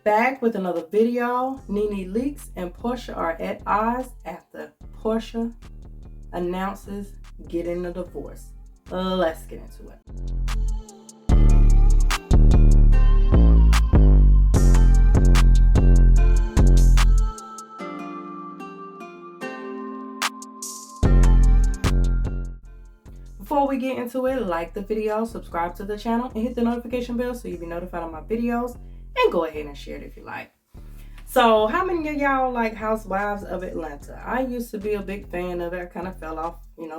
back with another video. NeNe leaks and Porsha are at odds after Porsha announces getting a divorce. Let's get into it. Before we get into it, like the video, subscribe to the channel, and hit the notification bell so you'll be notified of my videos. And go ahead and share it if you like. So, how many of y'all like Housewives of Atlanta? I used to be a big fan of it. I kind of fell off,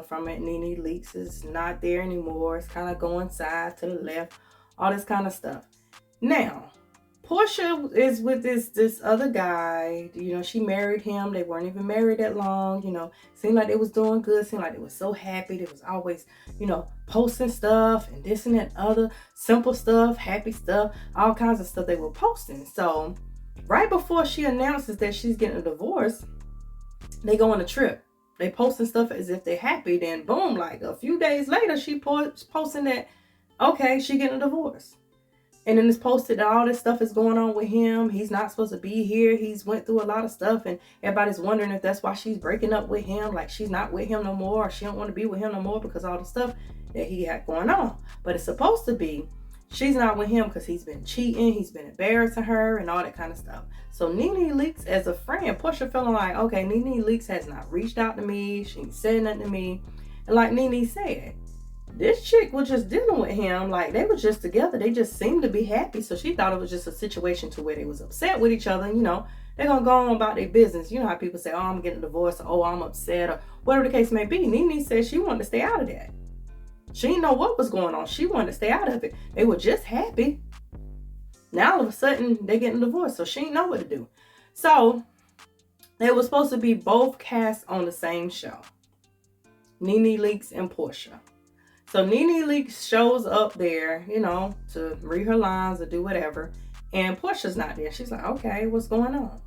from it. NeNe leaks is not there anymore. It's kind of going side to the left, all this kind of stuff. Now, Porsha is with this other guy. She married him. They weren't even married that long. Seemed like they was doing good. Seemed like they was so happy. They was always, posting stuff and this and that other simple stuff, happy stuff, all kinds of stuff they were posting. So right before she announces that she's getting a divorce, they go on a trip. They posting stuff as if they're happy. Then boom, like a few days later, she posting that, okay, she getting a divorce. And then it's posted that all this stuff is going on with him. He's not supposed to be here. He's went through a lot of stuff. And everybody's wondering if that's why she's breaking up with him. Like she's not with him no more. Or she don't want to be with him no more because of all the stuff that he had going on. But it's supposed to be she's not with him because he's been cheating. He's been embarrassing her and all that kind of stuff. So NeNe leaks as a friend. Porsha feeling like, okay, NeNe leaks has not reached out to me. She ain't said nothing to me. And like NeNe said, this chick was just dealing with him. Like they were just together. They just seemed to be happy. So she thought it was just a situation to where they was upset with each other. They're going to go on about their business. You know how people say, oh, I'm getting a divorce. Or, oh, I'm upset. Or whatever the case may be. NeNe said she wanted to stay out of that. She didn't know what was going on. She wanted to stay out of it. They were just happy. Now all of a sudden they're getting a divorce. So she didn't know what to do. So they were supposed to be both cast on the same show. NeNe leaks and Porsha. So NeNe leaks shows up there, to read her lines or do whatever. And Porsha's not there. She's like, okay, what's going on?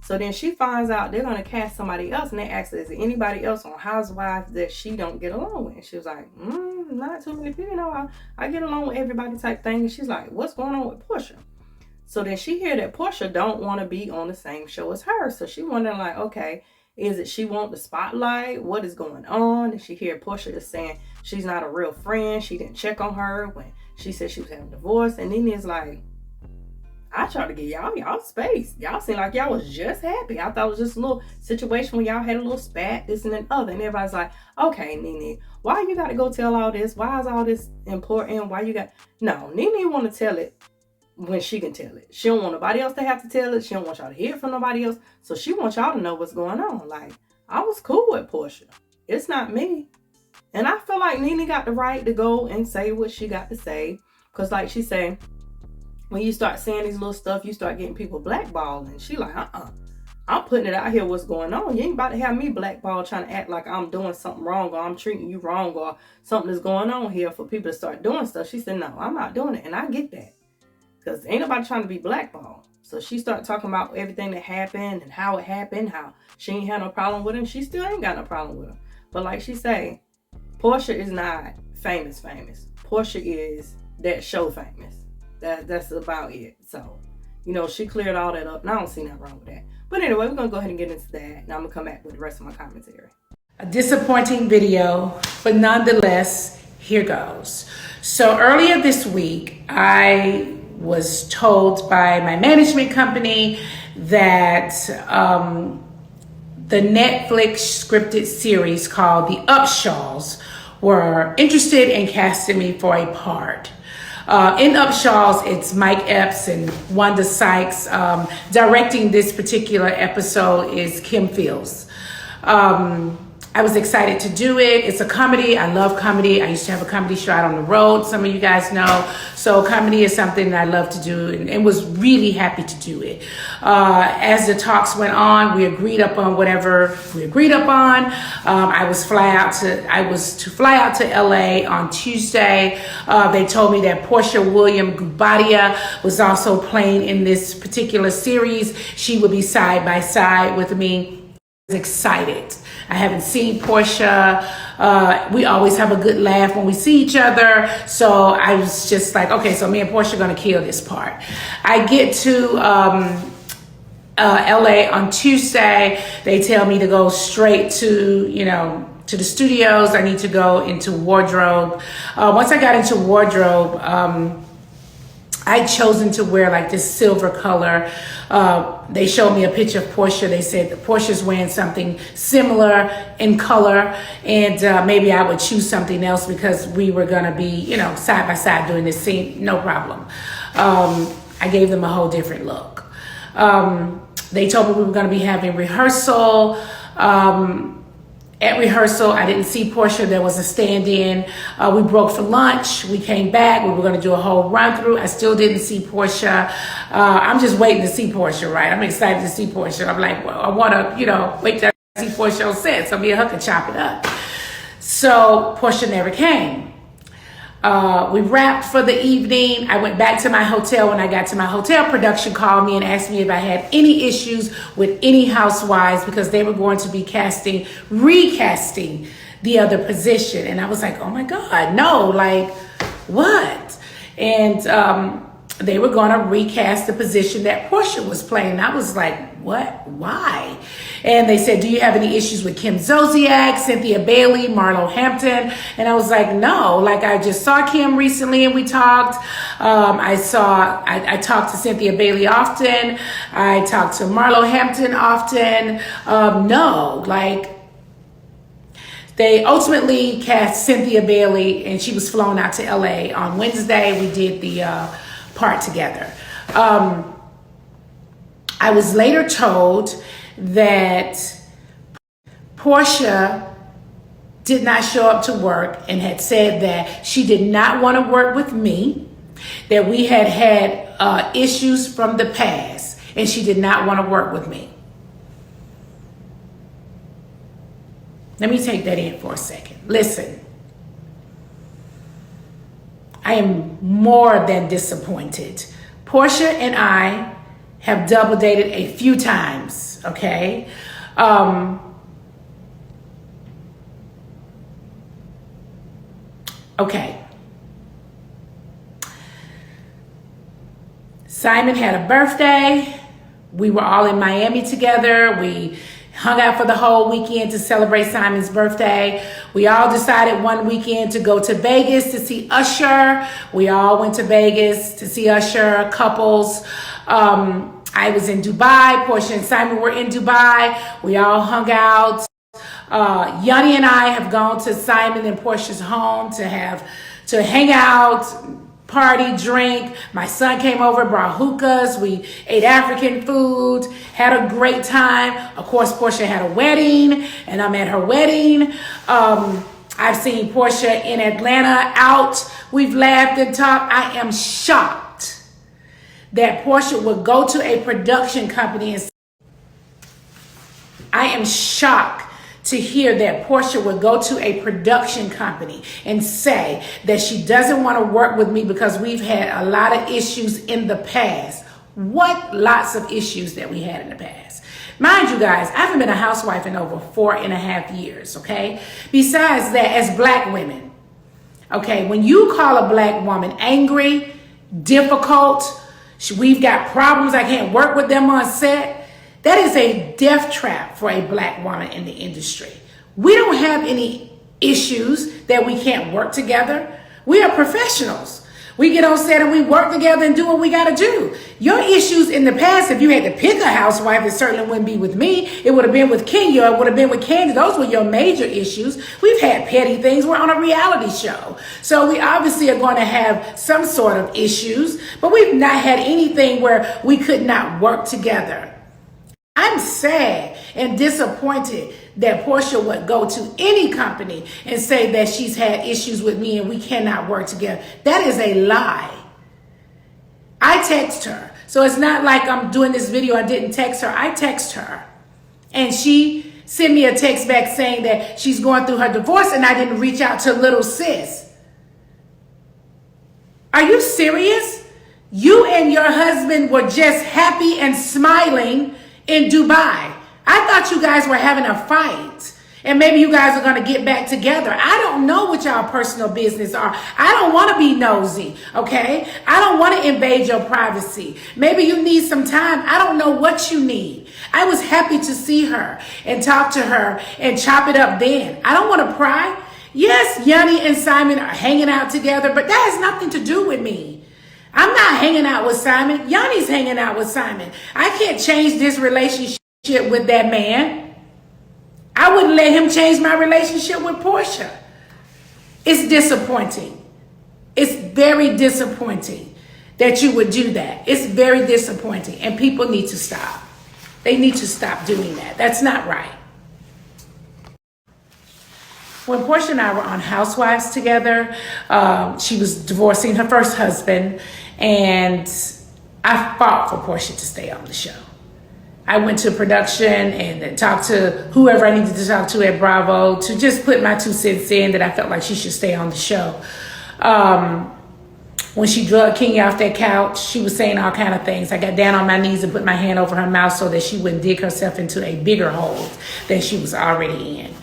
So then she finds out they're going to cast somebody else. And they ask her, is there anybody else on Housewives that she don't get along with? And she was like, not too many people. I get along with everybody type thing. And she's like, what's going on with Porsha? So then she hear that Porsha don't want to be on the same show as her. So she wondering like, okay, is it she want the spotlight? What is going on? And she hear Porsha is saying she's not a real friend. She didn't check on her when she said she was having a divorce. And NeNe is like, I tried to give y'all space. Y'all seem like y'all was just happy. I thought it was just a little situation where y'all had a little spat, this and that other. And everybody's like, okay, NeNe, why you got to go tell all this? Why is all this important? Why you got... No, NeNe want to tell it when she can tell it. She don't want nobody else to have to tell it. She don't want y'all to hear it from nobody else. So she wants y'all to know what's going on. Like, I was cool with Porsha. It's not me. And I feel like NeNe got the right to go and say what she got to say. Because like she said, when you start saying these little stuff, you start getting people blackballed. And she like, I'm putting it out here what's going on. You ain't about to have me blackballed trying to act like I'm doing something wrong or I'm treating you wrong or something is going on here for people to start doing stuff. She said, no, I'm not doing it. And I get that. Because ain't nobody trying to be blackballed. So she started talking about everything that happened and how it happened, how she ain't had no problem with him. She still ain't got no problem with him. But like she say, Porsha is not famous. Porsha is that show famous. That's about it. So, she cleared all that up. And I don't see nothing wrong with that. But anyway, we're going to go ahead and get into that. And I'm going to come back with the rest of my commentary. A disappointing video, but nonetheless, here goes. So earlier this week, I was told by my management company that the Netflix scripted series called The Upshaws were interested in casting me for a part. In Upshaws, it's Mike Epps and Wanda Sykes. Directing this particular episode is Kim Fields. I was excited to do it. It's a comedy. I love comedy. I used to have a comedy show out on the road. Some of you guys know. So comedy is something that I love to do and was really happy to do it. As the talks went on, we agreed up on whatever we agreed upon. I was to fly out to LA on Tuesday. They told me that Porsha William Gubadia was also playing in this particular series. She would be side by side with me. Excited. I haven't seen Porsha. We always have a good laugh when we see each other. So I was just like, okay, so me and Porsha are going to kill this part. I get to LA on Tuesday. They tell me to go straight to, to the studios. I need to go into wardrobe. Once I got into wardrobe, I'd chosen to wear like this silver color. They showed me a picture of Porsha. They said that Portia's wearing something similar in color, and maybe I would choose something else because we were gonna be, side by side doing this scene. No problem. I gave them a whole different look. They told me we were gonna be having rehearsal. At rehearsal, I didn't see Porsha. There was a stand-in. We broke for lunch. We came back. We were going to do a whole run-through. I still didn't see Porsha. I'm just waiting to see Porsha, right? I'm excited to see Porsha. I'm like, well, I want to, wait till I see Porsha on set. So me and her can chop it up. So Porsha never came. We wrapped for the evening. I went back to my hotel. When I got to my hotel, production called me and asked me if I had any issues with any housewives because they were going to be recasting the other position. And I was like, oh my God, no, like what? And they were going to recast the position that Porsha was playing. And I was like, what? Why? And they said, do you have any issues with Kim Zolciak, Cynthia Bailey, Marlo Hampton? And I was like, no, like I just saw Kim recently and we talked. I talked to Cynthia Bailey often. I talked to Marlo Hampton often. No, like they ultimately cast Cynthia Bailey and she was flown out to LA on Wednesday. We did the part together. I was later told that Porsha did not show up to work and had said that she did not want to work with me, that we had issues from the past, and she did not want to work with me. Let me take that in for a second. Listen, I am more than disappointed. Porsha and I have double dated a few times, okay? Okay. Simon had a birthday. We were all in Miami together. We hung out for the whole weekend to celebrate Simon's birthday. We all decided one weekend to go to Vegas to see Usher. We all went to Vegas to see Usher, couples. I was in Dubai. Porsha and Simon were in Dubai. We all hung out. Yanni and I have gone to Simon and Portia's home to hang out, party, drink. My son came over, brought hookahs. We ate African food, had a great time. Of course, Porsha had a wedding, and I'm at her wedding. I've seen Porsha in Atlanta out. We've laughed and talked. I am shocked that Porsha would go to a production company and I am shocked to hear that Porsha would go to a production company and say that she doesn't want to work with me because we've had a lot of issues in the past. What lots of issues that we had in the past. Mind you guys, I haven't been a housewife in over 4.5 years, okay? Besides that, as black women, okay, when you call a black woman angry, difficult, we've got problems, I can't work with them on set, that is a death trap for a black woman in the industry. We don't have any issues that we can't work together. We are professionals. We get on set and we work together and do what we got to do. Your issues in the past, if you had to pick a housewife, it certainly wouldn't be with me. It would have been with Kenya. It would have been with Candy. Those were your major issues. We've had petty things. We're on a reality show. So we obviously are going to have some sort of issues, but we've not had anything where we could not work together. I'm sad and disappointed that Porsha would go to any company and say that she's had issues with me and we cannot work together. That is a lie. I text her. So it's not like I'm doing this video, I didn't text her. I text her. And she sent me a text back saying that she's going through her divorce and I didn't reach out to little sis. Are you serious? You and your husband were just happy and smiling in Dubai. I thought you guys were having a fight. And maybe you guys are going to get back together. I don't know what y'all personal business are. I don't want to be nosy, okay? I don't want to invade your privacy. Maybe you need some time. I don't know what you need. I was happy to see her and talk to her and chop it up then. I don't want to pry. Yes, Yanni and Simon are hanging out together, but that has nothing to do with me. I'm not hanging out with Simon. Yanni's hanging out with Simon. I can't change this relationship with that man. I wouldn't let him change my relationship with Porsha. It's disappointing. It's very disappointing that you would do that. It's very disappointing. And people need to stop. They need to stop doing that. That's not right. When Porsha and I were on Housewives together, she was divorcing her first husband. And I fought for Porsha to stay on the show. I went to production and talked to whoever I needed to talk to at Bravo to just put my 2 cents in that I felt like she should stay on the show. When she drugged Kenya off that couch, she was saying all kind of things. I got down on my knees and put my hand over her mouth so that she wouldn't dig herself into a bigger hole than she was already in.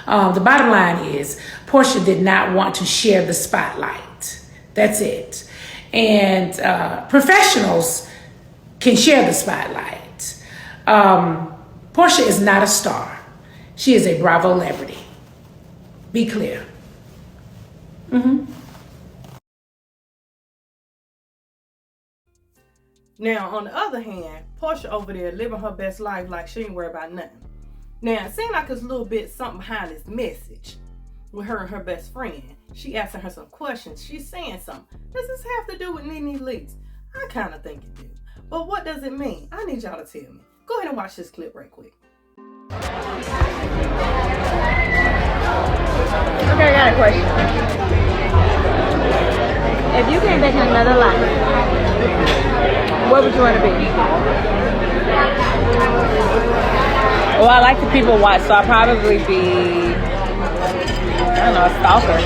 The bottom line is Porsha did not want to share the spotlight. That's it. And professionals can share the spotlight. Porsha is not a star. She is a Bravo celebrity. Be clear. Now, on the other hand, Porsha over there living her best life like she ain't worried about nothing. Now, it seemed like there's a little bit something behind this message with her and her best friend. She asking her some questions. She's saying something. Does this have to do with NeNe Leakes? I kind of think it do. But what does it mean? I need y'all to tell me. Go ahead and watch this clip right quick. Okay, I got a question. If you came back in another life, what would you want to be? Well, I like to people watch, so I'll probably be, I don't know, a stalker.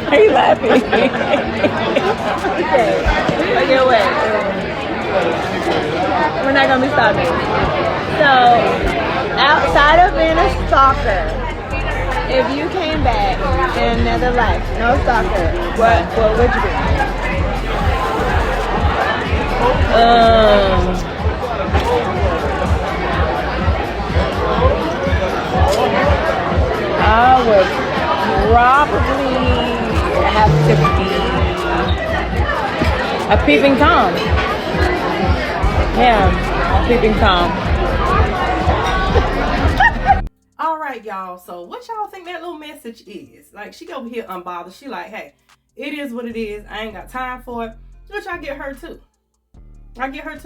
Why are you laughing? Okay, wait. We're not going to be stalking. So, outside of being a stalker, if you came back in another life, no stalker, what would you be? I would probably have to be a peeping Tom. Yeah, a peeping Tom. All right, y'all. So what y'all think that little message is? Like, she over here unbothered. She like, hey, it is what it is. I ain't got time for it. Which I get her too.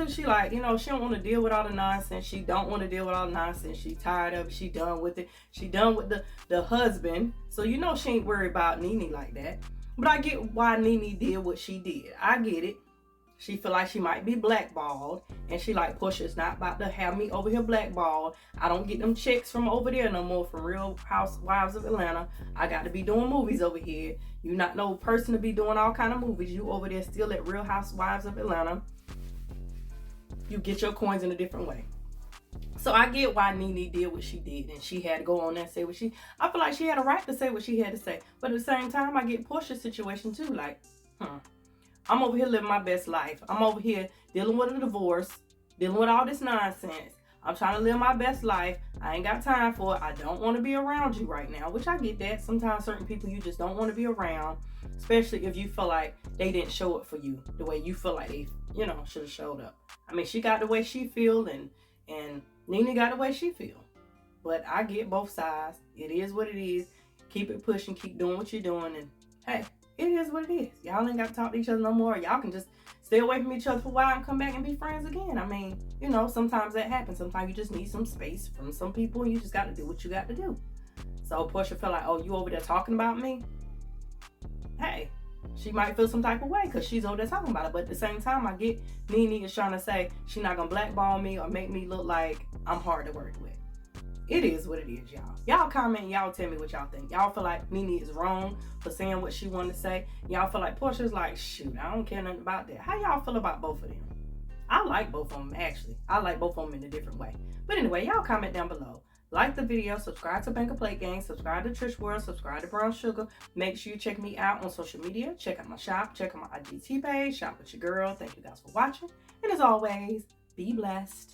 She like, you know, she don't want to deal with all the nonsense. She don't want to deal with all the nonsense. She tired of it. She done with it. She done with the husband. So you know she ain't worried about NeNe like that. But I get why NeNe did what she did. I get it. She feel like she might be blackballed. And she like, Porsha's not about to have me over here blackballed. I don't get them checks from over there no more from Real Housewives of Atlanta. I got to be doing movies over here. You not no person to be doing all kind of movies. You over there still at Real Housewives of Atlanta. You get your coins in a different way. So I get why NeNe did what she did, and she had to go on there and say what I feel like she had a right to say what she had to say. But at the same time, I get Porsha's situation too. Like, I'm over here living my best life. I'm over here dealing with a divorce, dealing with all this nonsense. I'm trying to live my best life. I ain't got time for it. I don't want to be around you right now, which I get that. Sometimes certain people you just don't want to be around, especially if you feel like they didn't show up for you the way you feel like they, should have showed up. I mean, she got the way she feel, and NeNe got the way she feel. But I get both sides. It is what it is. Keep it pushing. Keep doing what you're doing. And hey, it is what it is. Y'all ain't got to talk to each other no more. Y'all can just stay away from each other for a while and come back and be friends again. I mean, sometimes that happens. Sometimes you just need some space from some people, and you just got to do what you got to do. So Porsha felt like, oh, you over there talking about me? Hey, she might feel some type of way because she's over there talking about it. But at the same time, I get NeNe is trying to say she's not going to blackball me or make me look like I'm hard to work with. It is what it is, y'all. Y'all comment, y'all tell me what y'all think. Y'all feel like NeNe is wrong for saying what she wanted to say. Y'all feel like Porsha's like, shoot, I don't care nothing about that. How y'all feel about both of them? I like both of them, actually. I like both of them in a different way. But anyway, y'all comment down below. Like the video, subscribe to Banker Plate Gang, subscribe to Trish World, subscribe to Brown Sugar. Make sure you check me out on social media. Check out my shop, check out my IGT page, shop with your girl. Thank you guys for watching. And as always, be blessed.